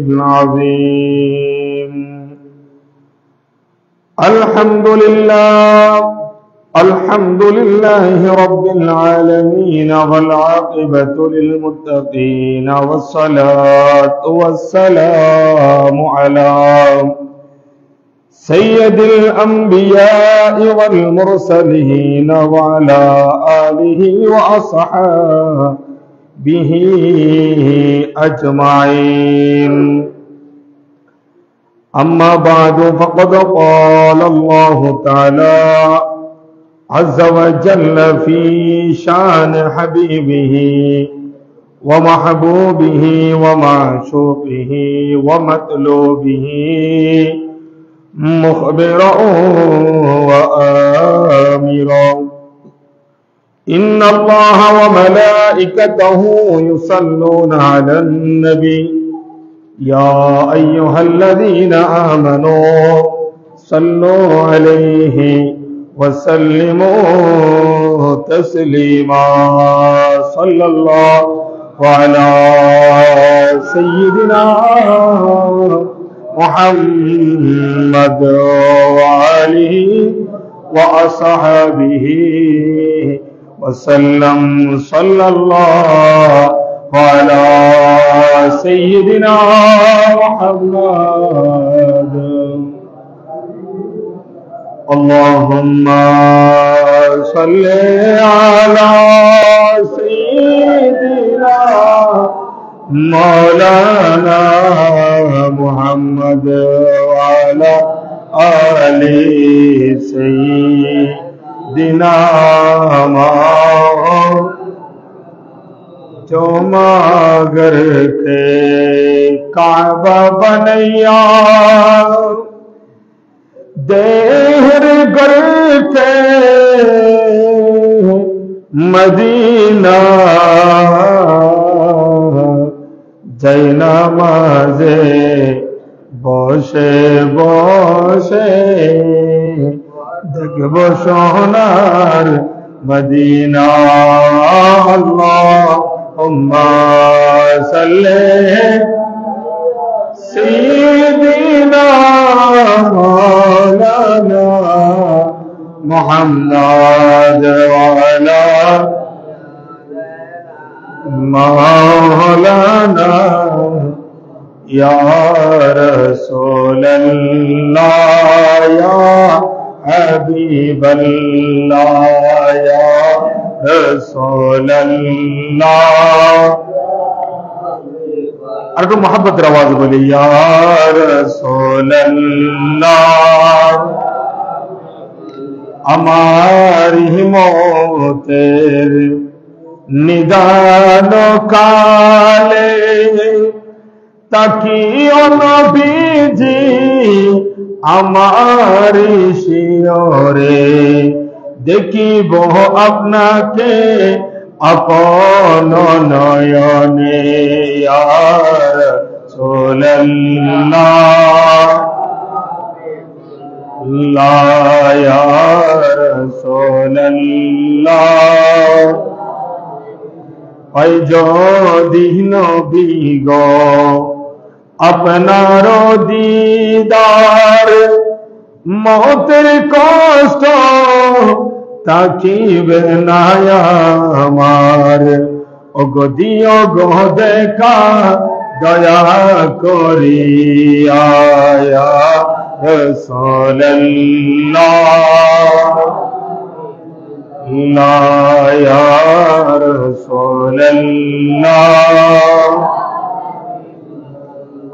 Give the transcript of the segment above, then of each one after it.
العظيم. الحمد لله رب العالمين والعاقبة للمتقين والصلاة والسلام على سيد الأنبياء والمرسلين وعلى آله وأصحابه أجمعين. أما بعد فقد قال الله تعالى عز وجل في شان حبيبه ومحبوبه ومعشوقه ومطلوبه مخبرا وآمرا: إن الله وملائكته يصلون على النبي يا أيها الذين آمنوا صلوا عليه وسلموا تسليما. صلى الله على سيدنا محمد وآله وأصحابه وسلم. صلى الله على سيدنا محمد. اللهم صل على سيدنا مولانا محمد وعلى آل سيدنا जो मागर के काबा बनैया देहर गर के मदीना जैना माजे बसे बसे देखब सोनार मदीना। अल्लाहुम्मा सल्ली सय्यिदिना मौलाना मुहम्मद वाला मौलाना या रसूल अल्लाह या हबीब अल्लाह या रसूल अल्लाह। और तो मोहब्बत आवाज बोले या रसूल अल्लाह। हमारी मौतेर निदान काले ताकियो नबीजी हमारी शियोरे देखिब आपनाके अपन नयने या रसूल अल्लाह या रसूल अल्लाह। যদি নবী গো আপনার দিদার মতের কষ্ট তাকিবে না আমার ওগো দিও গো দেখা দয়া করিয়া ইয়া রাসূলুল্লাহ লা ইয়া রাসূলুল্লাহ।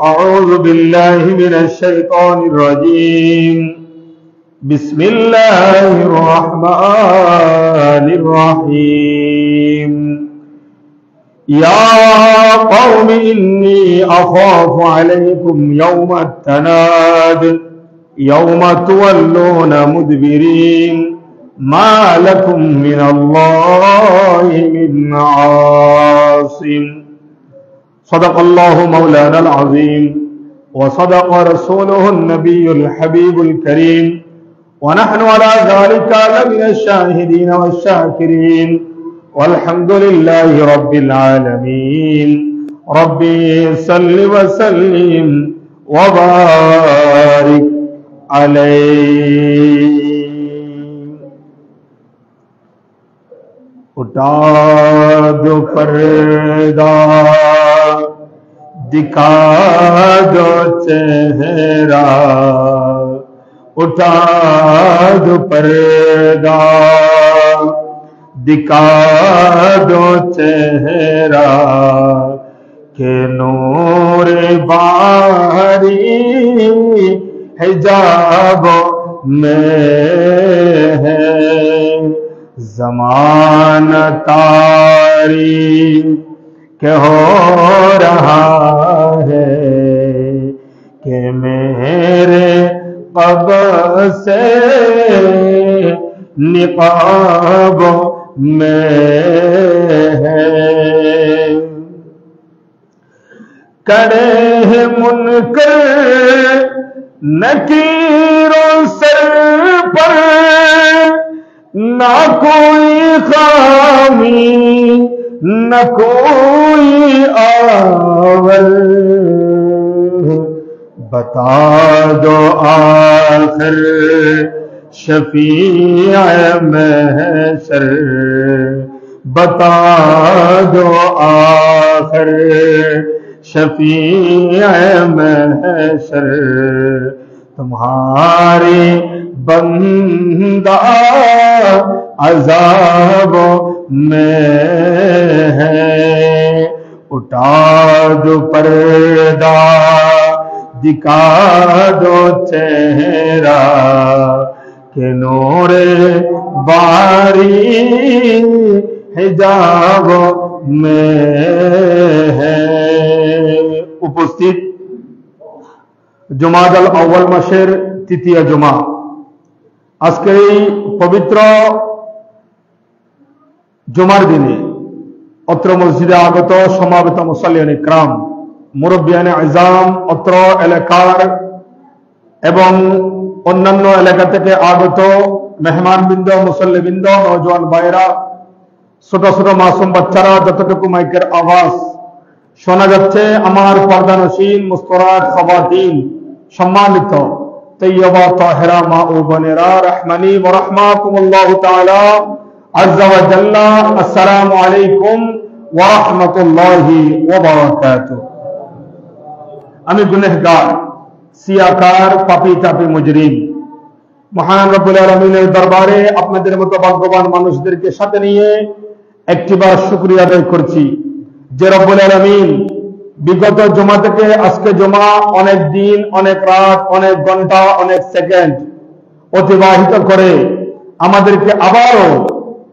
আউযু বিল্লাহি মিনাশ শাইতানির রাজীম। বিসমিল্লাহির রহমানির রহিম। ইয়া কওমি ইন্নী আখাফু আলাইকুম ইয়াওমাত তানাদ ইয়াওমা তুওয়াল্লুনা মুদবিরিন মা লাকুম মিনাল্লাহি মিন আসিম। সাদাকাল্লাহু মাওলানাল আযীম ওয়া সাদাকা রাসূলুহুন নাবিয়্যুল হাবিবুল কারীম ওয়া নাহনু আলা যালিকা লামিনাশ শাহিদিন ওয়াশ শাকিরিন ওয়ালহামদুলিল্লাহি রাব্বিল আলামিন। ربي صل وسلم وبارك عليه. उठा दो पर्दा, दिखा दो चेहरा, उठा दो पर्दा, दिखा दो चेहरा, के नूर बाहरी हिजाब में है, ज़माना तारी के हो रहा है, कि मेरे क़ब से निक़ाब में है. करे है मुनकर नकीरों सर पर, ना कोई खामी न कोई आवल, बता दो आखिर शफीअ महशर, बता दो आखिर शफीअ महशर, तुम्हारे बंदा अज़ाब में है. उठा दो पर्दा, दिखा दो चेहरा, के नूरे बारी हिजाब में है. उपस्थित जुमादाल अव्वल मासेर तृतीय जुमा, আজকের এই পবিত্র জুমার দিনে অত্র মসজিদে আগত সমাবেত মুসাল্লিয়ান ইকরাম, মুরব্বিয়ানে আযম, অত্র এলাকার এবং অন্যান্য এলাকা থেকে আগত মেহমানবৃন্দ, মুসল্লিবৃন্দ, নওজোয়ান ভাইরা, ছোট ছোট মাসুম বাচ্চারা, যতটুকু মাইকের আওয়াজ শোনা যাচ্ছে, আমার পর্দানশীল মুস্তরাত খাওয়াতিন, সম্মানিত তৈয়বা তাহেরা মা ও বোনেরা, রহমানি ওয়া রাহমাকুমুল্লাহু তাআলা আযজা ওয়া জাল্লা, আসসালামু আলাইকুম ওয়া রাহমাতুল্লাহি ওয়া বারাকাতুহু. আমি গুনাহগার, সিয়াকার, পাপী তাপী মুজরিম, মহান রব্বুল আলামিনের দরবারে আপনাদের মতো ভাগ্যবান মানুষদেরকে সাথে নিয়ে একটিবার শুকরিয়া আদায় করছি যে রব্বুল আলামিন বিগত জুমা থেকে আজকে জুমা অনেক দিন, অনেক রাত, অনেক ঘন্টা, অনেক সেকেন্ড অতিবাহিত করে আমাদেরকে আবারও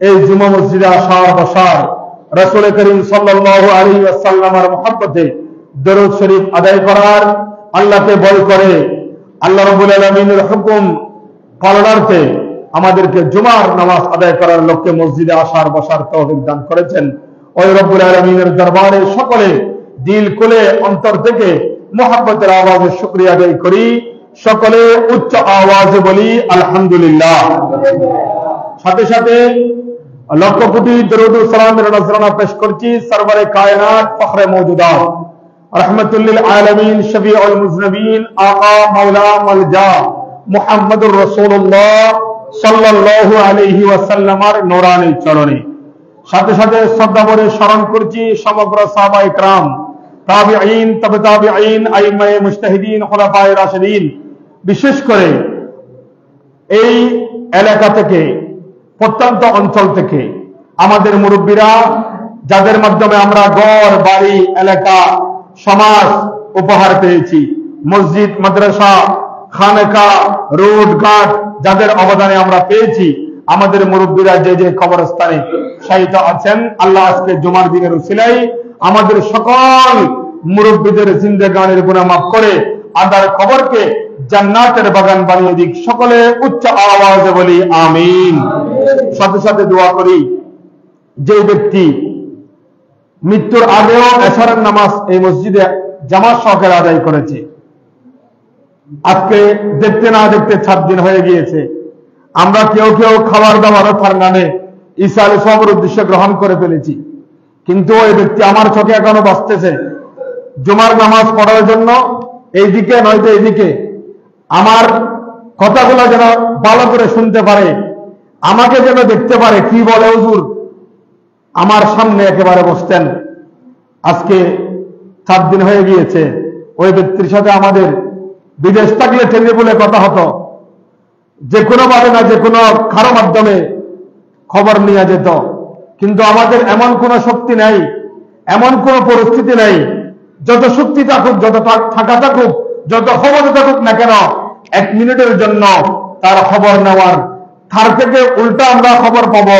এই জুমা মসজিদে আসার, বসার, রাসূল করিম সাল্লাল্লাহু আলাইহি ওয়াসাল্লামের মহব্বতে দরুদ শরীফ আদায় করার, আল্লাহকে ভয় করে আল্লাহ রাব্বুল আলামিনের হুকুম পালনার্থে আমাদেরকে জুমার নামাজ আদায় করার লক্ষ্যে মসজিদে আসার, বসার তৌফিক দান করেছেন। ওই রব্বুল আলামিনের দরবারে সকলে দিল খুলে অন্তর থেকে মুহাব্বতের আওয়াজে শুকরিয়া আদায় করি। সকলে উচ্চ আওয়াজে বলি আলহামদুলিল্লাহ। সাথে সাথে লক্ষ কোটি দরুদ ও সালামের নজরানা পেশ করছি সরওয়ারে কায়নাত, ফখরে মওজুদাত, রহমাতুল লিল আলামিন, শফিউল মুজনবিন, আকা মাওলা মালজা মুহাম্মদুর রাসূলুল্লাহ সাল্লাল্লাহু আলাইহি ওয়াসাল্লামের নূরানী চরণে। সাথে সাথে শ্রদ্ধা ভরে স্মরণ করছি সমগ্র সাহাবায়ে کرام, তাবিঈন, তবে তাবিঈন, আইম্মায়ে মুজতাহিদিন, খুলাফায়ে রাশিদিন, বিশেষ করে এই এলাকা থেকে, প্রত্যন্ত অঞ্চল থেকে আমাদের মুরব্বীরা, যাদের মাধ্যমে আমরা ঘর বাড়ি, এলাকা, সমাজ উপহার পেয়েছি, মসজিদ, মাদ্রাসা, খানকা, রোড ঘাট, যাদের অবদানে আমরা পেয়েছি, আমাদের মুরব্বীরা যে যে কবরস্থানে শায়িত আছেন, আল্লাহ আজকে জুমার দিনের উসিলায় আমাদের সকল মুরব্বীদের জিন্দেগানের গুনাহ মাফ করে আদার কবরকে জান্নাতের বাগান বানিয়ে দিক। সকলে উচ্চ আওয়াজে বলি আমিন। সাথে সাথে দোয়া করি, যে ব্যক্তি মৃত্যুর আগেও এশারের নামাজ এই মসজিদে জামাত সহকারে আদায় করেছে, আজকে দেখতে না দেখতে 7 দিন হয়ে গিয়েছে। আমরা কেউ কেউ খাবার দাবার তার নামে ঈসা আলাইহিস সালামের উদ্দেশ্যে গ্রহণ করে ফেলেছি, কিন্তু ওই ব্যক্তি আমার চোখে এখনো বাঁচতেছে, জুমার নামাজ পড়ার জন্য এইদিকে নয়তো এইদিকে আমার কথাগুলো যেন ভালো করে শুনতে পারে, আমাকে যেন দেখতে পারে কি বলে হুজুর, আমার সামনে একেবারে বসতেন। আজকে 7 দিন হয়ে গিয়েছে, ওই ব্যক্তির সাথে আমাদের বিদেশ থাকলে টেলিফোনে কথা হতো, যে কোনো ভাবে না যে কোনো কারো মাধ্যমে খবর নিয়ে যেত। কিন্তু আমাদের এমন কোনো শক্তি নেই, এমন কোনো পরিস্থিতি নেই, যত শক্তি থাকুক, যত টাকা থাকুক, যত ক্ষমতা থাকুক না কেন, 1 মিনিটের জন্য তার খবর নেওয়ার, তার থেকে উল্টা আমরা খবর পাবো,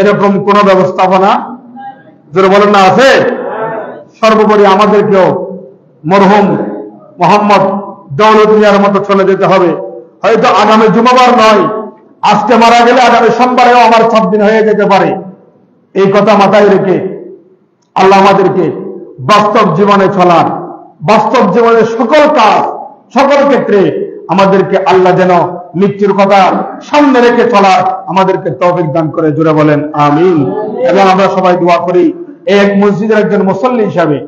এরকম কোন ব্যবস্থাপনা জোরে বলেন না আছে? সর্বোপরি আমাদেরকেও মরহুম মোহাম্মদ দৌলত মিয়ার মতো চলে যেতে হবে। হয়তো আগামী জুমাবার নয়, আজকে মারা গেলে আগামী সোমবারেও আমার 7 দিন হয়ে যেতে পারে। এই কথা মাথায় রেখে আল্লাহ আমাদেরকে বাস্তব জীবনে চলার, বাস্তব জীবনের সকল কাজ, সকল ক্ষেত্রে আমাদেরকে আল্লাহ যেন মৃত্যুর কথা সামনে রেখে চলার আমাদেরকে তৌফিক দান করে, জোরে বলেন আমিন। এবং আমরা সবাই দোয়া করি এই এক মসজিদের একজন মুসল্লি হিসাবে,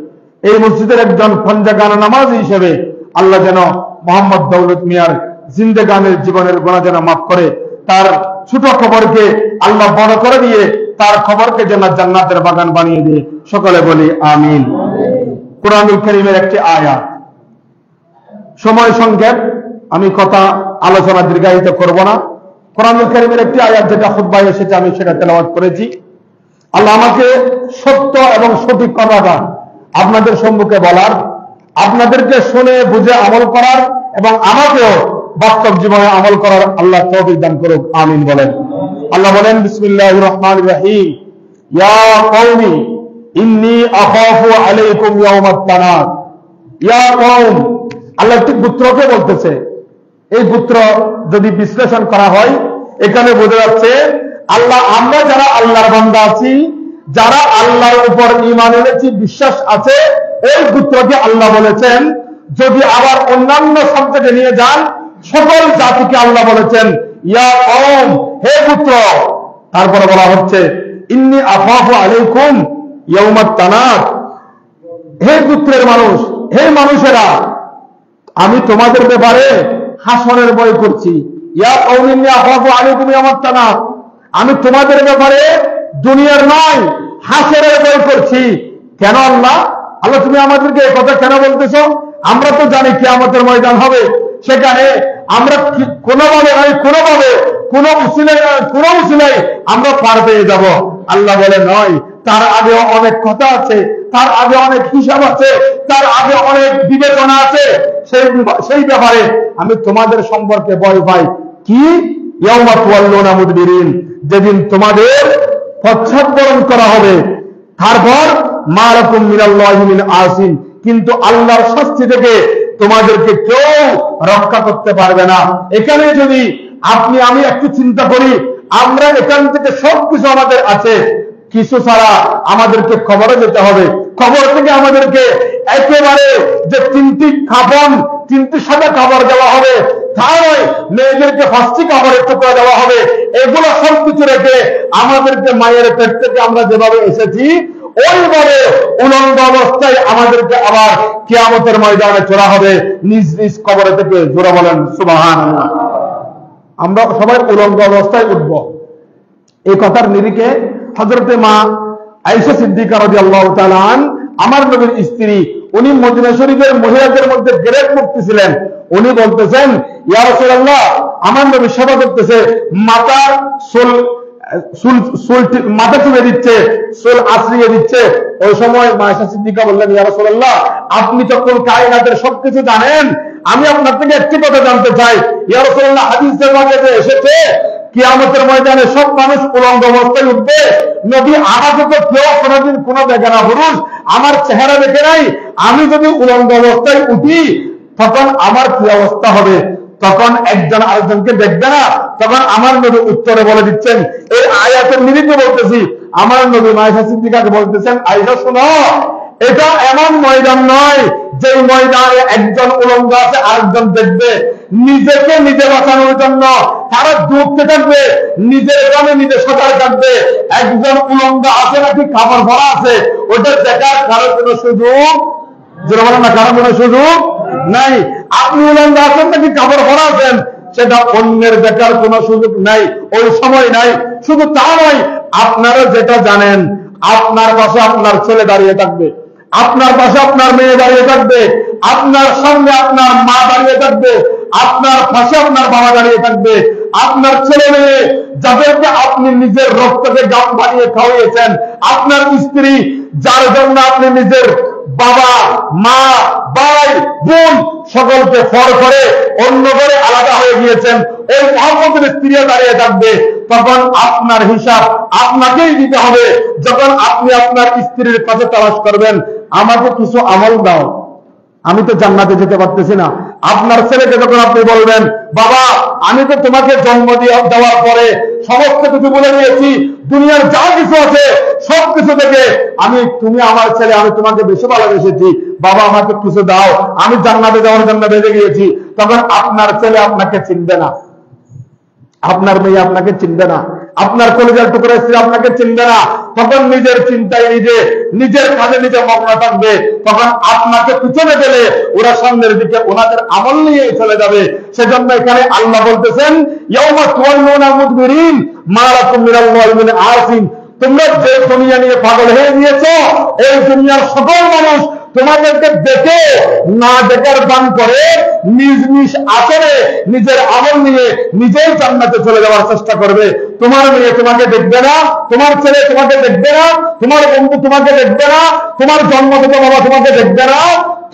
এই মসজিদের একজন পঞ্জাগানা নামাজি হিসেবে আল্লাহ যেন মোহাম্মদ দৌলত মিয়ার জিন্দেগানের জীবনের গুনাহ যেন মাফ করে, তার ছোট খবরকে আল্লাহ বড় করে দিয়ে তার খবরকে যেন জান্নাতের বাগান বানিয়ে দিয়ে, সকলে বলি আমিন। কুরআনুল কারীমের একটি আয়াত, সময় সংক্ষেপ, আমি কথা আলোচনা দীর্ঘায়িত করব না। কুরআনুল কারীমের একটি আয়াত যেটা খুতবায় এসেছে, আমি সেটা তেলাওয়াত করেছি। আল্লাহ আমাকে সত্য এবং সঠিক কথাটা আপনাদের সম্মুখে বলার, আপনাদেরকে শুনে বুঝে আমল করার এবং আমাকেও বাস্তব জীবনে আমল করার আল্লাহ তৌফিক দান করুক, আমিন বলেন। আল্লাহ বলেন, বিসমিল্লাহির রহমানির রহিম, ইয়া কওমি ইন্নী আখাফু আলাইকুম ইয়াউমাত তানাদ। ইয়া কওম, আল্লাহ একটি পুত্রকে বলতেছে। এই পুত্র যদি বিশ্লেষণ করা হয়, এখানে বোঝা যাচ্ছে আল্লাহ, আমরা যারা আল্লাহর বান্দা আছি, যারা আল্লাহর উপর ঈমান এনেছি, বিশ্বাস আছে, এই পুত্রকে আল্লাহ বলেছেন। যদি আবার অন্যান্য শব্দকে নিয়ে যান, সকল জাতিকে আল্লাহ বলেছেন ইয়া কওম, হে পুত্র। তারপরে বলা হচ্ছে ইন্নী আখাফু আলাইকুম ইয়াউমাত তানাদ, হে পুত্রের মানুষ, হে মানুষেরা, আমি তোমাদের ব্যাপারে হাসরের ভয় করছি। ইয়া কওম ইন্নী আখাফু আলাইকুম ইয়াউমাত তানাদ, আমি তোমাদের ব্যাপারে দুনিয়ার নয় হাসরের ভয় করছি। কেন আল্লাহ? আল্লাহ তুমি আমাদেরকে এই কথা কেন বলতেছো? আমরা তো জানি কিয়ামতের ময়দান হবে, সেখানে আমরা কোনোভাবে নয় কোনোভাবে, কোনো উসিলাই আমরা পার পেয়ে যাব। আল্লাহ বলে নয়, তার আগে অনেক কথা আছে, তার আগে অনেক হিসাব আছে, তার আগে অনেক বিবেচনা আছে। সেই ব্যাপারে আমি তোমাদের সম্পর্কে ভয় পাই। কি? ইয়াউমা তুওয়াল্লুনা মুদবিরিন, যেদিন তোমাদের পশ্চাৎপরণ করা হবে। তারপর মা লাকুম মিনাল্লাহি মিন আসিম, কিন্তু আল্লাহর শাস্তি থেকে তোমাদেরকে কেউ রক্ষা করতে পারবে না। এখানে যদি আপনি আমি একটু চিন্তা করি, আমরা এখান থেকে সবকিছু আমাদের আছে, কিছু ছাড়া আমাদেরকে কবরে যেতে হবে। কবর থেকে আমাদেরকে একেবারে যে 3টি কাফন, 3টি সাদা কাপড় দেওয়া হবে, তা নয় মেয়েদেরকে 5টি কাপড়ের টুকরা দেওয়া হবে। এগুলো সবকিছু রেখে আমাদেরকে মায়ের পেট থেকে আমরা যেভাবে এসেছি, ওইভাবে উলঙ্গ অবস্থায় আমাদেরকে আবার কিয়ামতের ময়দানে চলা হবে নিজ নিজ কবরে থেকে। জোরে বলেন সুবহানাল্লাহ। আমরা সবাই উলঙ্গ অবস্থায় উঠব। এই কথার নিরিখে হযরতে মা আয়েশা সিদ্দিকা রাদিয়াল্লাহু তাআলা আমার নবীর স্ত্রী, উনি মদিনা শরীফের মহিলাদের মধ্যে গ্রেড মুক্তি ছিলেন। উনি বলতেছেন, ইয়া রাসূলুল্লাহ, আমার নবী সেবা করতেছে, মাথার মাথা চুলে দিচ্ছে, চুল আশ্রিয়ে দিচ্ছে। ওই সময় মা আয়েশা সিদ্দিকা বললেন, ইয়া রাসূলুল্লাহ, আপনি যখন কায়নাতের সবকিছু জানেন, আমি আপনার থেকে একটি কথা জানতে চাই। ইয়া রাসূলুল্লাহ, হাদিসের মধ্যে এসেছে কিয়ামতের ময়দানে সব মানুষ উলঙ্গ অবস্থায় উঠবে। নবী, আমাকে তো কেউ কোনোদিন কোনো দেখে না, পুরুষ আমার চেহারা দেখে নাই, আমি যদি উলঙ্গ অবস্থায় উঠি তখন আমার কি অবস্থা হবে? তখন একজন আরেকজনকে দেখবে না। তখন আমার নবী উত্তরে বলে দিচ্ছেন, এই আয়াতের নিরিখে বলতেছি, আমার নবী মা আয়েশা সিদ্দিকাকে বলতেছেন, আয়েশা শোনো, এটা এমন ময়দান নয় যে ময়দানে একজন উলঙ্গ আছে আরেকজন দেখবে। নিজেকে নিজে বাঁচানোর জন্য তারা দৌড়তে থাকবে, নিজের গ্রামে নিজে সাঁতার কাটবে। একজন উলঙ্গ আছে নাকি কাপড় ভরা আছে, ওটা দেখার কারো কোনো সুযোগ যেটা বলেন না, কারো কোনো সুযোগ নাই। আপনি উলঙ্গ আছেন নাকি কাপড় পরা আছেন, সেটা অন্যের দেখার কোনো সুযোগ নাই, ওই সময় নাই। শুধু তা নয়, আপনারা যেটা জানেন, আপনার পাশে আপনার ছেলে দাঁড়িয়ে থাকবে, আপনার পাশে আপনার মেয়ে দাঁড়িয়ে থাকবে, আপনার সামনে আপনার মা দাঁড়িয়ে থাকবে, আপনার পাশে আপনার বাবা দাঁড়িয়ে থাকবে, আপনার ছেলে মেয়ে যাদেরকে আপনি নিজের রক্তকে গাম বানিয়ে খাওয়িয়েছেন, আপনার স্ত্রী যার জন্য আপনি নিজের বাবা মা ভাই বোন সকলকে ফর করে অন্য করে আলাদা হয়ে গিয়েছেন, ওই মহব্বতের স্ত্রীও দাঁড়িয়ে থাকবে। তখন আপনার হিসাব আপনাকেই দিতে হবে। যখন আপনি আপনার স্ত্রীর কাছে তালাশ করবেন, আমাকে কিছু আমল দাও, আমি তো জান্নাতে যেতে পারতেছি না। আপনার ছেলেকে যখন আপনি বলবেন, বাবা আমি তো তোমাকে জন্ম দেওয়ার পরে সমস্ত কিছু বলে দিয়েছি, দুনিয়ার যা কিছু আছে সবকিছু থেকে তুমি আমার ছেলে, আমি তোমাকে বেশি ভালোবেসেছি, বাবা আমাকে কিছু দাও, আমি জান্নাতে যাওয়ার জন্য বেঁধে গিয়েছি। তখন আপনার ছেলে আপনাকে চিনবে না, আপনার মেয়ে আপনাকে চিনবে না, আপনার কলেজের টুকরা স্ত্রী আপনাকে চিনবে না। তখন নিজের চিন্তায় নিজের কাজে নিজে মগ্ন থাকবে। তখন আপনাকে পিছনে গেলে ওরা সামনের দিকে ওনাদের আমল নিয়ে চলে যাবে। সেজন্য এখানে আল্লাহ বলতেছেন, ইয়াউমা তুওয়াল্লুনা মুদবিরিন মা লাকুম মিনাল্লাহি মিন আসিম। তোমরা যে দুনিয়া নিয়ে পাগল হয়ে গিয়েছো, এই দুনিয়ার সকল মানুষ তোমাদেরকে দেখে না দেখার দান করে নিজ নিজ আচরে নিজের আমল নিয়ে নিজেই জান্নাতে চলে যাওয়ার চেষ্টা করবে। তোমার মেয়ে তোমাকে দেখবে না, তোমার ছেলে তোমাকে দেখবে না, তোমার বন্ধু তোমাকে দেখবে না, তোমার জন্মগত বাবা তোমাকে দেখবে না,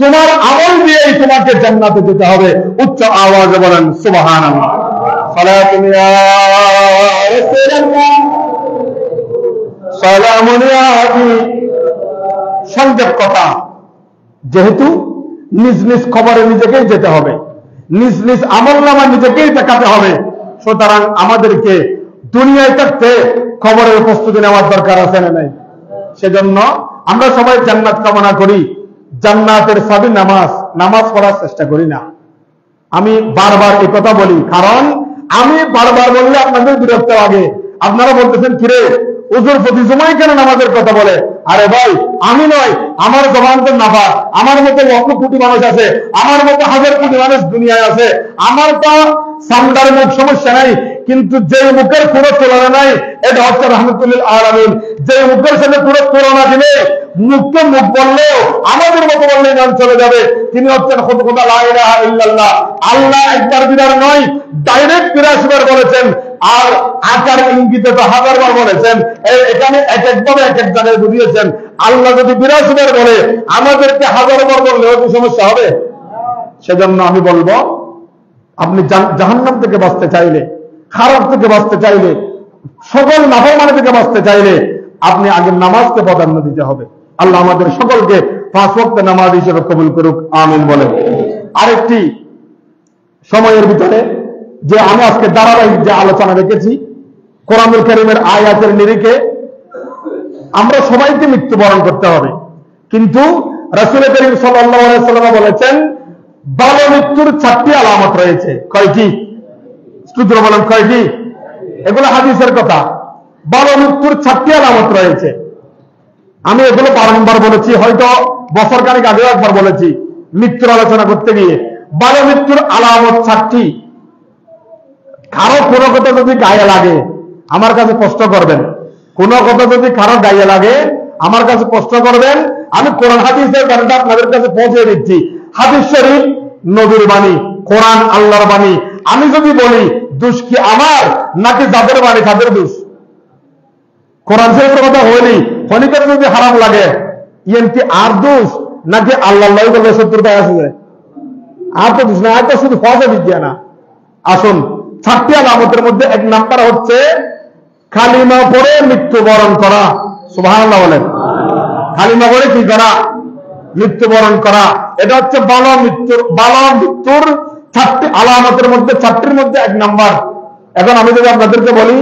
তোমার আমল দিয়েই তোমাকে জান্নাতে যেতে হবে। উচ্চ আওয়াজে বলেন সুবহানাল্লাহ। সালাতুন ইয়া রাসূলুল্লাহ, সালামুন ইয়া হাবিব। সংক্ষেপ কথা, যেহেতু নিজ নিজ খবরে নিজেকেই যেতে হবে, নিজ নিজ আমলনামা নিজেকেই দেখাতে হবে, সুতরাং আমাদেরকে দুনিয়ায় থাকতে খবরের প্রস্তুতি নেওয়ার দরকার আছে না নাই? সেজন্য আমরা সবাই জান্নাত কামনা করি, জান্নাতের চাবি নামাজ পড়ার চেষ্টা করি না। আমি বারবার এই কথা বলি, কারণ আমি বারবার বললে আপনাদের বিরক্ত লাগে। আপনারা বলতেছেন, কিরে হুজুর প্রতি সময় কেন নামাজের কথা বলে? আরে ভাই, আমি নয়, আমার জবান তো নাফা, আমার মতো লক্ষ কোটি মানুষ আছে, আমার মতো হাজার কোটি মানুষ দুনিয়ায় আছে, আমার তো সামদার মুখ সমস্যা নাই, কিন্তু যে মুখের কোনো তুলনা নাই এটা হচ্ছে রাহমাতুল আলামিন। যে মুখের সাথে কোনো তুলনা দিলে মুখকে মুখ বললেও আমাদের মতো বললে ইমান চলে যাবে, তিনি হচ্ছেন খুদা লা ইলাহা ইল্লাল্লাহ। আল্লাহ একবার বিদার নয়, ডাইরেক্ট ৮৩ বার বলেছেন, আর আকার ইঙ্গিতে তো ১০০০ বার বলেছেন। এখানে এক একভাবে এক এক জায়গায় বুঝিয়েছেন। আল্লাহ যদি ৮২ বার বলে, আমাদেরকে ১০০০ বার বললেও কি সমস্যা হবে? সেজন্য আমি বলবো, আপনি জাহান্নাম থেকে বাঁচতে চাইলে, খারাপ থেকে বাঁচতে চাইলে, সকল নাফরমানি থেকে বাঁচতে চাইলে আপনি আগে নামাজকে প্রাধান্য দিতে হবে। আল্লাহ আমাদের সকলকে ৫ ওয়াক্ত নামাজ হিসেবে কবুল করুক, আমিন বলেন। আরেকটি সময়ের ভিতরে যে আমি আজকে ধারাবাহিক যে আলোচনা রেখেছি, কোরআনুল কারীমের আয়াতের নিরিখে আমরা সবাইকে মৃত্যুবরণ করতে হবে, কিন্তু রাসূল করিম সাল্লাল্লাহু আলাইহি ওয়াসাল্লাম বলেছেন, ভালো মৃত্যুর ৪টি আলামত রয়েছে। কয়টি? সূত্র বলেন কয়টি? এগুলো হাদিসের কথা। ভালো মৃত্যুর ৪টি আলামত রয়েছে। আমি এগুলো বারংবার বলেছি, হয়তো বছর খানেক আগেও একবার বলেছি মৃত্যুর আলোচনা করতে গিয়ে। ভালো মৃত্যুর আলামত ৪টি। কারো কোনো কথা যদি গায়ে লাগে আমার কাছে প্রশ্ন করবেন, কোনো কথা যদি কারো গায়ে লাগে আমার কাছে প্রশ্ন করবেন। আমি কোরআন হাদিসের জ্ঞানটা আপনাদের কাছে পৌঁছে দিচ্ছি। হাদিস শরীফ নবীর বাণী, কোরআন আল্লাহর বাণী। আমি যদি বলি দোষ কি আমার নাকি যাদের বাণী তাদের দোষ? কোরআন শরীফের কথা হইলি খনিকের যদি হারাম লাগে, ইয়েন কি আর দোষ নাকি আল্লাহ বলে শত্রুতায় আসবে? আর তো দোষ না, আর তো শুধু ফজা বিদ্যা না। আসুন, ৪টি আলামতের মধ্যে ১ নাম্বার হচ্ছে কালিমা পড়ে মৃত্যুবরণ করা। সুবহানাল্লাহ বলেন। কালিমা পড়ে কি করা? মৃত্যুবরণ করা। এটা হচ্ছে ভালো মৃত্যুর ৪টি আলামতের মধ্যে ৪টির মধ্যে ১ নাম্বার। এখন আমি যদি আপনাদেরকে বলি,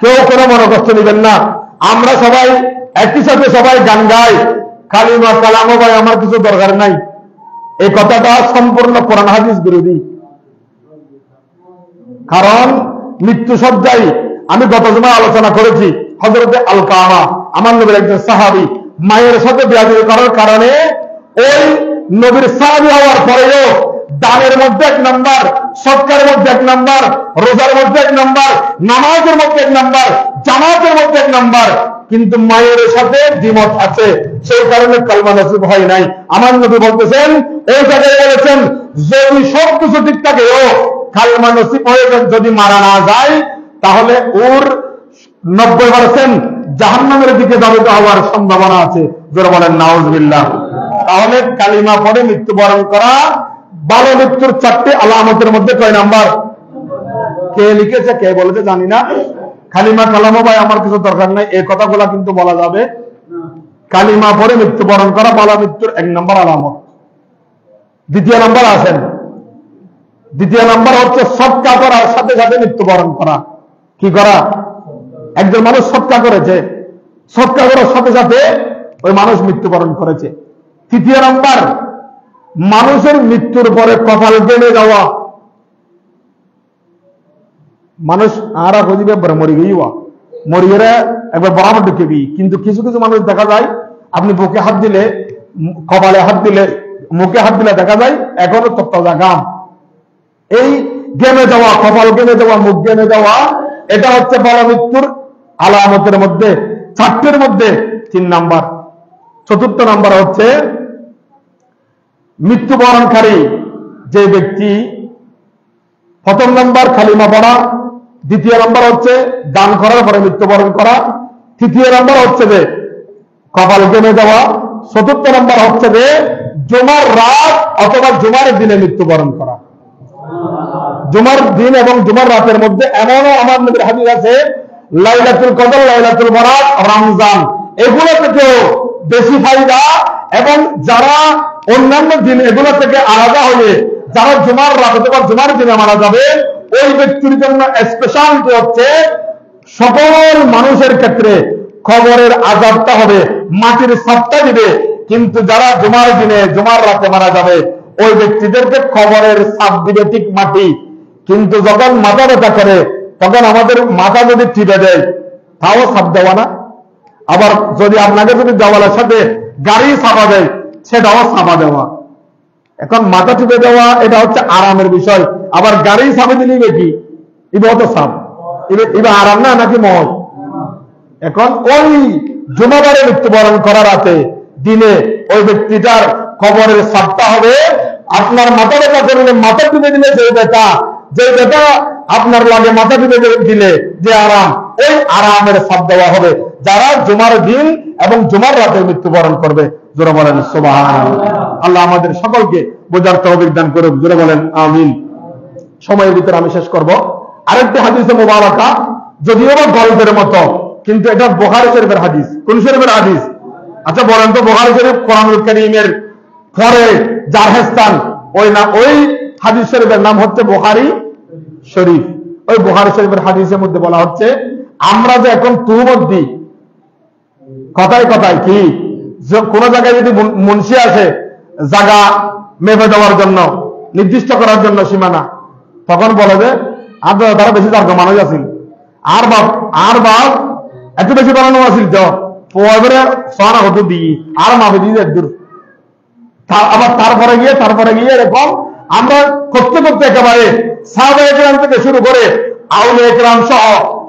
কেউ কোনো মনে কষ্ট নেবেন না, আমরা সবাই একই সাথে সবাই গান গাই, কালিমা কালামো ভাই আমার কিছু দরকার নাই, এই কথাটা সম্পূর্ণ কোরআন হাদিস বিরোধী। কারণ মৃত্যু সজ্জায় আমি গত সময় আলোচনা করেছি, হযরতে আলকামা আমার নবীর একজন সাহাবী, মায়ের সাথে বিয়াদবি করার কারণে ওই নবীর সাহাবী হওয়ার পরেও দানের মধ্যে 1 নাম্বার, সৎকার মধ্যে 1 নাম্বার, রোজার মধ্যে 1 নাম্বার, নামাজের মধ্যে 1 নাম্বার, জামাতের মধ্যে 1 নাম্বার, কিন্তু মায়ের সাথে দ্বিমত আছে, সেই কারণে কালমা নসিব হয় নাই। আমার নবী বলতেছেন, এই জায়গায় বলেছেন যদি সবকিছু ঠিক থাকে ও কালমা নসিব হয়ে যদি মারা না যায় তাহলে ওর 90% জাহান্নামের দিকে ধাবিত হওয়ার সম্ভাবনা আছে। যারা বলেন নাউজুবিল্লাহ। তাহলে কালিমা পড়ে মৃত্যুবরণ করা ভালো মৃত্যুর 4টি আলামতের মধ্যে কয় নাম্বার? কে লিখেছে কে বলেছে জানি না। কালিমা কালামা ভাই আমার কিছু দরকার নাই, এই কথাগুলা কিন্তু বলা যাবে। কালিমা পড়ে মৃত্যুবরণ করা ভালো মৃত্যুর 1 নম্বর আলামত। দ্বিতীয় নম্বর আছেন, দ্বিতীয় নম্বর হচ্ছে সদকা করার সাথে সাথে মৃত্যুবরণ করা। কি করা? একজন মানুষ সদকা করেছে, সদকা করার সাথে সাথে ওই মানুষ মৃত্যুবরণ করেছে। তৃতীয় নম্বর, মানুষের মৃত্যুর পরে কপাল বেড়ে যাওয়া। মানুষ আরা খুঁজবে মরি গিয়ে মরিয়ে একবার বরাবর ঢুকে গিয়ে, কিন্তু কিছু কিছু মানুষ দেখা যায় আপনি বুকে হাত দিলে, কপালে হাত দিলে, মুখে হাত দিলে দেখা যায় এখনো তপ্তাজা গাম। এই গেমে যাওয়া, কপাল গেমে যাওয়া, মুখ গেমে যাওয়া, এটা হচ্ছে বড় মৃত্যুর আলামতের মধ্যে 4টির মধ্যে 3 নাম্বার। চতুর্থ নাম্বার হচ্ছে মৃত্যুবরণকারী যে ব্যক্তি, প্রথম নাম্বার কালিমা পড়া, দ্বিতীয় নাম্বার হচ্ছে দান করার পরে মৃত্যুবরণ করা, তৃতীয় নাম্বার হচ্ছে যে কপাল গেমে যাওয়া, চতুর্থ নাম্বার হচ্ছে যে জুমার রাত অথবা জুমার দিনে মৃত্যুবরণ করা। জুমার দিন এবং জুমার রাতের মধ্যে এমনও আমার নবীর হাদিস আছে, লাইলাতুল কদর, লাইলাতুল বরাত, রমজান, এগুলো থেকেও বেশি ফায়দা। এবং যারা অন্যান্য দিন এগুলো থেকে আলাদা হয়ে যারা জুমার রাত অথবা জুমার দিনে মারা যাবে, ওই ব্যক্তির জন্য স্পেশালিটি হচ্ছে সকল মানুষের ক্ষেত্রে কবরের আযাবটা হবে, মাটির ছাপটা দিবে, কিন্তু যারা জুমার দিনে জুমার রাতে মারা যাবে ওই ব্যক্তিদেরকে কবরের ছাপ দিবে ঠিক মাটি। কিন্তু যখন মাথা ব্যথা করে তখন আমাদের মাথা যদি টিপে দেয় তাও ছাপ দেওয়া না, আবার যদি আপনাকে যদি দেওয়ালের সাথে গাড়ি ছাপা দেয় সেটাও ছাপা দেওয়া। এখন মাথা টিপে দেওয়া এটা হচ্ছে আরামের বিষয়, আবার গাড়ি ছাপে দিলে কি এবার তো ছাপ, এবার আরাম না নাকি মহৎ? এখন ওই জুমাবারে মৃত্যুবরণ করার রাতে দিনে ওই ব্যক্তিটার কবরের ছাপটা হবে আপনার মাথা ব্যথা করলে মাথা টিপে দিলে যে ব্যথা, যে ব্যথা আপনার লাগে মাথা টিপে দিলে যে আরাম, ওই আরামের ছাপ দেওয়া হবে যারা জুমার দিন এবং জুমার রাতে মৃত্যুবরণ করবে। জোরে বলেন সুবহানাল্লাহ। আল্লাহ আমাদের সকলকে বোঝার তৌফিক দান করুক। জোরে বলেন আমিন। সময়ের ভিতরে আমি শেষ করব আরেকটি হাদিসে মুবারাকা, যদিও বা গল্পের মতো, কিন্তু এটা বুখারী শরীফের হাদিস। কোন শরীফের হাদিস? আচ্ছা বলেন তো, বুখারী শরীফ কোরআনুল কারীমের পরে যার স্থান, ওই হাদিস শরীফের নাম হচ্ছে বুখারী শরীফ। ওই বুখারী শরীফের হাদিসের মধ্যে বলা হচ্ছে আমরা যে এখন তুহমত দিই কথায় কথায়, কি কোন জায়গায় যদি মুন্সি আসে জায়গা মেপে দেওয়ার জন্য, নির্দিষ্ট করার জন্য সীমানা, তখন বলে যে আপনারা তারা বেশি জায়গা মানুষ আছিল, আর বাপ এত বেশি বানানো আছিল তো পরে সোনা হতো দিই আর মাপে দিয়ে দূর। আবার তারপরে গিয়ে এরকম আমরা করতে করতে একেবারে সাহাবা একরাম থেকে শুরু করে আউলিয়া একরাম সহ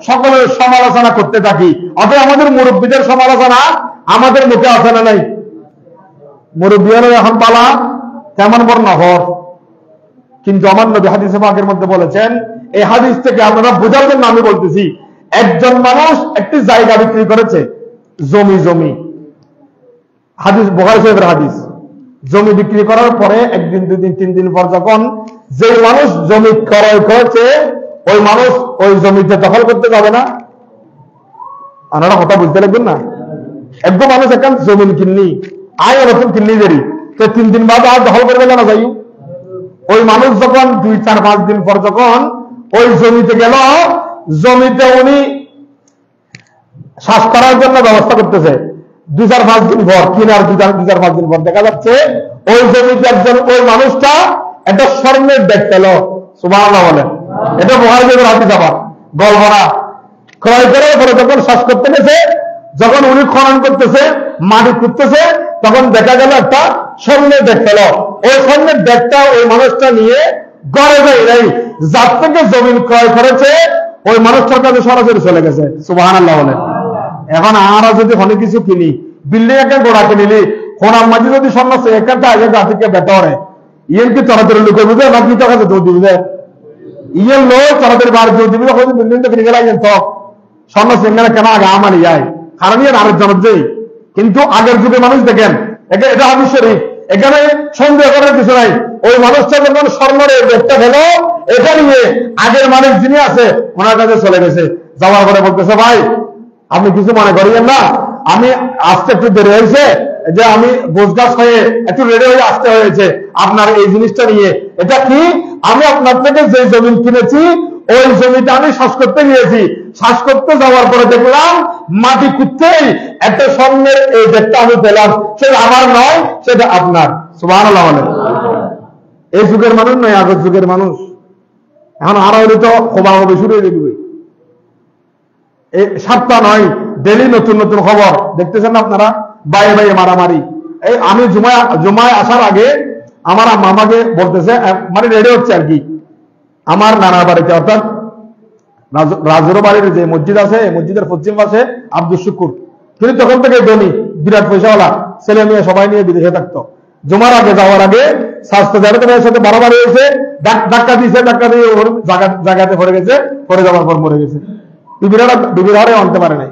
সকলের সমালোচনা করতে থাকি। অতএব আমাদের মুরব্বীদের সমালোচনা আমাদের মুখে আসে না নাই? মুরব্বীরা এখন পালা তেমন বড় নহর, কিন্তু আমার নবী হাদিসে পাকের মধ্যে বলেছেন, এই হাদিস থেকে আপনারা বোঝার জন্য আমি বলতেছি, একজন মানুষ একটি জায়গা বিক্রি করেছে, জমি, হাদিস বুখারী শরীফের হাদিস। জমি বিক্রি করার পরে 1 দিন 2 দিন 3 দিন পর যখন যে মানুষ জমি ক্রয় করেছে ওই মানুষ ওই জমিতে দখল করতে যাবে না? আপনারা কথা বুঝতে লাগবেন না? একদম মানুষ এখন জমিন কিনলি আয় ওরকম কিনলি দেরি তো 3 দিন বাদ আর দখল করবে না যাই। ওই মানুষ যখন 2, 4, 5 দিন পর যখন ওই জমিতে গেল, জমিতে উনি শ্বাস করার জন্য ব্যবস্থা করতেছে, 2, 4, 5 দিন পর কিনার 2, 4, 5 দিন পর দেখা যাচ্ছে ওই জমিতে একজন ওই মানুষটা একটা স্বর্ণের ব্যাগ পেল। সুবহানাল্লাহ বলেন। এটা বুখারী শরীফের হাদিস। আবার গল্পনা ক্রয় করার পরে যখন শ্বাস করতে গেছে, যখন উনি খনন করতেছে, মাটি খুঁড়তেছে, তখন দেখা গেল একটা স্বর্ণের ব্যাগ পেল, ওই স্বর্ণের ব্যাগটা ওই মানুষটা নিয়ে ঘরে যায় নাই, যার থেকে জমিন ক্রয় করেছে ওই মানুষটার কাছে সরাসরি চলে গেছে। সুবহানাল্লাহ বলেন। এখন আমরা যদি অনেক কিছু কিনি, বিল্ডিং একটা গোড়া কিনিলি, কোনার মাঝে যদি স্বর্ণ একটা আগে গা থেকে বেতরে ইয়েন কি চলাচলের লোকে বুঝে না কি টাকা দৌড় দিবে, ইয়েন লোক চলাচলের বার দৌড় দিবে, বিল্ডিং তো কিনে গেলে তো স্বর্ণ সেখানে কেন আগে আমারই যায়, কারণ ইয়ে আরেক জনক যেই। কিন্তু আগের যুগে মানুষ দেখেন, এটা হাদিস শরীফ, এখানে সন্দেহ করার কিছু নাই। ওই মানুষটা যখন স্বর্ণের ব্যাগটা ফেলো, এটা নিয়ে আগের মানুষ যিনি আছে ওনার কাছে চলে গেছে। যাওয়ার পরে বলতেছে, ভাই আপনি কিছু মনে করিয়েন না, আমি আসতে একটু দেরি হয়েছে, যে আমি বোঝগাছ হয়ে একটু রেডি হয়ে আসতে হয়েছে আপনার এই জিনিসটা নিয়ে। এটা কি, আমি আপনার থেকে যে জমি কিনেছি ওই জমিটা আমি শ্বাস করতে গিয়েছি, শ্বাস করতে যাওয়ার পরে দেখলাম মাটি খুঁজতেই একটা স্বর্ণের এই ব্যাগটা আমি পেলাম, সেটা আমার নয়, সেটা আপনার। সুবহানাল্লাহ বলেন। এই যুগের মানুষ নয়, আগের যুগের মানুষ। এখন আরো হলে তো খোবাখবি শুরু হয়ে যাবে। এই সপ্তাহ নয়, ডেলি নতুন নতুন খবর দেখতেছেন না আপনারা, বাইরে বাইরে মারামারি। এই আমি জুমায় আসার আগে আমার মামাকে বলতেছে, মানে রেডি হচ্ছে আর কি, আমার নানার বাড়িতে, অর্থাৎ রাজুর বাড়ির যে মসজিদ আছে, মসজিদের পশ্চিম পাশে আব্দুল শুকুর, কিন্তু তখন থেকে ধনী, বিরাট পয়সাওয়ালা, ছেলে মেয়ে সবাই নিয়ে বিদেশে থাকতো। জমার আগে যাওয়ার আগে স্বাস্থ্য জায়গার সাথে বাড়াবাড়ি হয়েছে, ধাক্কা দিয়ে জায়গাতে পড়ে গেছে, পরে যাওয়ার পর মরে গেছে। বিবির হারে আনতে পারে নাই।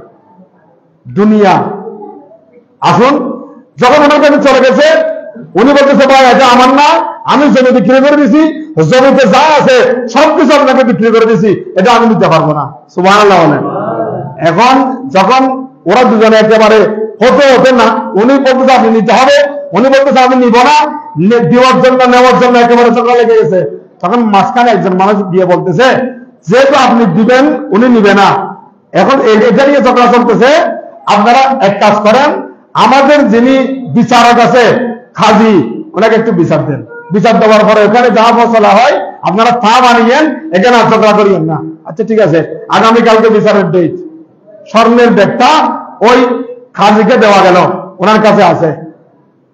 দুনিয়া আসুন, যখন ওনার কাছে চলে গেছে, উনি বলতেছে, ভাই এটা আমার না, আমি জমি বিক্রি করে দিছি, জমিতে যা আছে সবকিছু আপনাকে বিক্রি করে দিছি, এটা আমি নিতে পারবো না। সুবহানাল্লাহ বলেন। এখন যখন ওরা দুজনে একেবারে হতে না, উনি বলতেছে আপনি নিতে হবে, উনি বলতেছে আমি নিব না, দেওয়ার জন্য নেওয়ার জন্য একেবারে চক্র লেগে গেছে। তখন মাঝখানে একজন মানুষ গিয়ে বলতেছে, যেহেতু আপনি দিবেন উনি নিবে না, এখন এটা নিয়ে চক্র চলতেছে, আপনারা এক কাজ করেন, আমাদের যিনি বিচারক আছে খাজি, ওনাকে একটু বিচার দেন, বিচার দেওয়ার পরে ওখানে যা ফসলা হয় আপনারা তা বানিয়েন, এখানে আর চক্রা করিয়েন না। আচ্ছা ঠিক আছে, আগামীকালকে বিচারের ডেট। স্বর্ণের ব্যাগটা ওই খাজিকে দেওয়া গেল, ওনার কাছে আছে।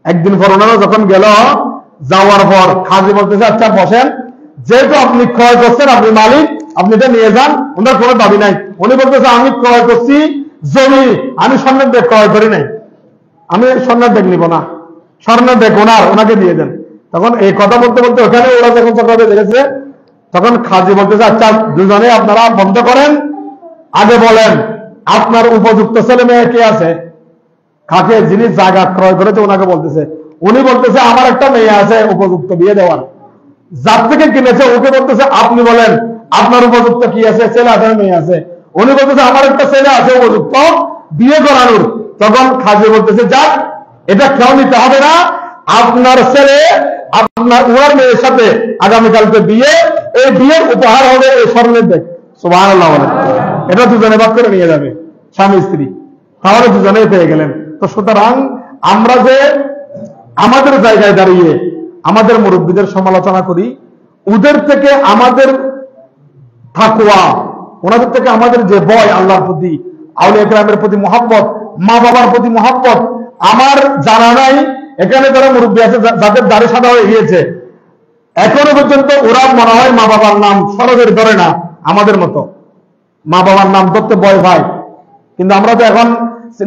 একদিন পর ওনারা যখন গেল, যাওয়ার পর খাজি বলতেছে, আচ্ছা বসেন, যেহেতু আপনি ক্রয় করছেন, আপনি মালিক, আপনি এটা নিয়ে যান, ওনার কোনো দাবি নাই। উনি বলতেছে, আমি ক্রয় করছি জমি, আমি স্বর্ণের ব্যাগ ক্রয় করি নাই, আমি স্বর্ণের ব্যাগ নিব না, স্বর্ণের ব্যাগ ওনাকে দিয়ে দেন। তখন এই কথা বলতে বলতে ওখানে ওরা যখন চক্রাবে দেখেছে, তখন খাজি বলতেছে, আচ্ছা দুজনে আপনারা বন্ধ করেন, আগে বলেন আপনার উপযুক্ত ছেলে মেয়ে কে আছে। কাকে, যিনি জায়গা ক্রয় করেছে ওনাকে বলতেছে, উনি বলতেছে আমার একটা মেয়ে আছে উপযুক্ত বিয়ে দেওয়ার। যার থেকে কিনেছে ওকে বলতেছে, আপনি বলেন আপনার উপযুক্ত কি আছে, ছেলে আছে মেয়ে আছে। উনি বলতেছে আমার একটা ছেলে আছে উপযুক্ত বিয়ে করানোর। তখন খাজি বলতেছে, যাক এটা কেউ নিতে হবে না, আপনার ছেলে আপনার ওনার মেয়ের সাথে আগামীকালকে বিয়ে, এই বিয়ের উপহার হবে এই স্বর্ণের ব্যাগ। সুবহানাল্লাহ বলেন। এটা দুজনে ভাগ করে নিয়ে যাবে স্বামী স্ত্রী, তাহলে দুজনেই পেয়ে গেলেন। তো সুতরাং আমরা যে আমাদের জায়গায় দাঁড়িয়ে আমাদের মুরব্বীদের সমালোচনা করি, ওদের থেকে আমাদের তাকওয়া, ওনাদের থেকে আমাদের যে ভয় আল্লাহর প্রতি, আউলিয়া কেরামের প্রতি মহব্বত, মা বাবার প্রতি মহব্বত আমার জানা নাই। এখানে যারা মুরব্বী আছে, যাদের দাড়ি সাদা হয়ে গিয়েছে, এখনো পর্যন্ত ওরা মনে হয় মা বাবার নাম সরজের ধরে না, আমাদের মতো মা বাবার নাম ধরতে ভয় পায়। কিন্তু আমরা তো এখন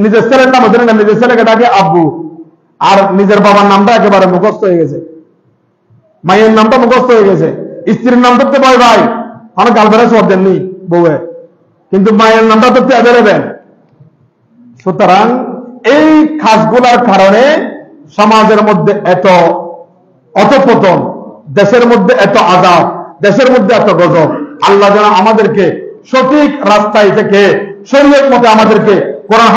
নিজের ছেলের নাম ধরে না, নিজের ছেলেকে ডাকে আব্বু, আর নিজের বাবার নামটা একেবারে মুখস্থ হয়ে গেছে, মায়ের নামটা মুখস্থ হয়ে গেছে। স্ত্রীর নাম ধরতে ভয় ভাই, অনেক গার্লফ্রেন্ড সব দেননি বউয়ে, কিন্তু মায়ের নামটা ধরতে অ্যাভেলেবেল। সুতরাং এই কাজগুলার কারণে সমাজের মধ্যে এত অধঃপতন, দেশের মধ্যে এত আযাব, দেশের মধ্যে এত গজব। আল্লাহ যেন আমাদেরকে সঠিক রাস্তায় থেকে শরীয়ত মতে আমাদেরকে কোরআন